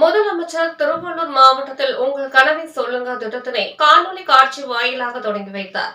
முதலமைச்சர் திருவள்ளூர் மாவட்டத்தில் உங்கள் கனவை சொல்லுங்க திட்டத்தினை காணொலி காட்சி வாயிலாக தொடங்கி வைத்தார்.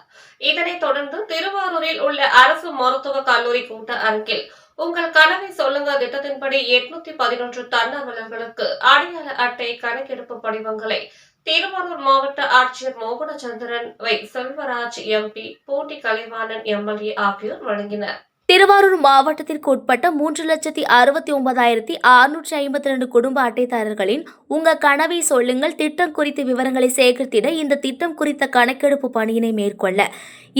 இதனைத் தொடர்ந்து திருவாரூரில் உள்ள அரசு மருத்துவக் கல்லூரி கூட்ட அரங்கில் உங்கள் கனவை சொல்லுங்க திட்டத்தின்படி 811 தன்னார்வலர்களுக்கு அடையாள அட்டை கணக்கெடுப்பு படிவங்களை திருவாரூர் மாவட்ட ஆட்சியர் மோகனச்சந்திரன் செல்வராஜ் எம்பி, பூண்டி கலைவாணன் எம்எல்ஏ ஆகியோர் வழங்கினர். திருவாரூர் மாவட்டத்திற்கு உட்பட்ட 3,69,652 குடும்ப அட்டைதாரர்களின் உங்க கனவை சொல்லுங்கள் திட்டம் குறித்த விவரங்களை சேகரித்திட இந்த திட்டம் குறித்த கணக்கெடுப்பு பணியினை மேற்கொள்ள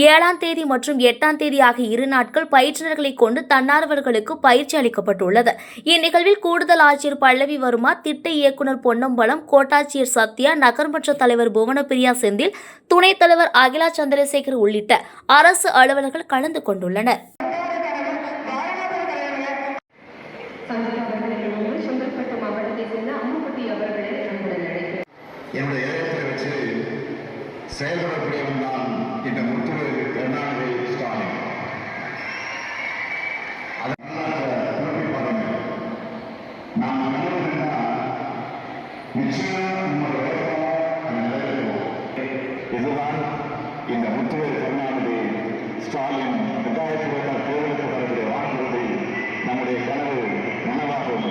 7ஆம் தேதி மற்றும் 8ஆம் தேதி ஆகிய 2 நாட்கள் பயிற்றுநர்களை கொண்டு தன்னார்வலர்களுக்கு பயிற்சி அளிக்கப்பட்டுள்ளது. இந்நிகழ்வில் கூடுதல் ஆட்சியர் பல்லவி வர்மா, திட்ட இயக்குநர் பொன்னம்பலம், கோட்டாட்சியர் சத்யா, நகர்மன்ற தலைவர் புவனப்பிரியா செந்தில், துணைத் தலைவர் அகிலா சந்திரசேகர் உள்ளிட்ட அரசு அலுவலர்கள் கலந்து கொண்டுள்ளனர். என்னுடைய இளையத்தை வச்சு செயல்படக்கூடியவன் தான் இந்த முத்துவேல் கருணாநிதி ஸ்டாலின். நாம் நிச்சயம் இதுதான் இந்த முத்துவேல் கருணாநிதி ஸ்டாலின் 2026 தேர்தலுக்கு வரக்கூடிய வாக்குறுதி. நம்முடைய கனவு நனவாகும்.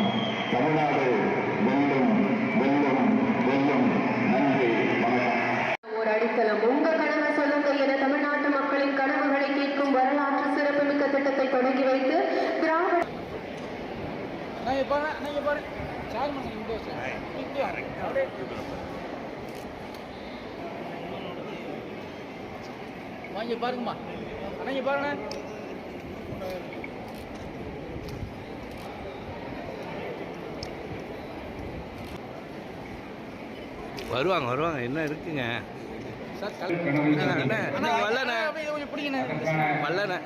தமிழ்நாடு வெல்லும் வெல்லும் வெல்லும். நன்றி, வணக்கம். ஒரு அடித்தளம் உங்க கனவை சொல்லுங்க என தமிழ்நாட்டு மக்களின் கனவுகளை கேட்கும் வரலாற்று சிறப்புமிக்க திட்டத்தை தொடங்கி வைத்து திராவிட பாருங்கம்மா பாருங்க. வருவாங்க என்ன இருக்குங்க சார், வல்லண்ணே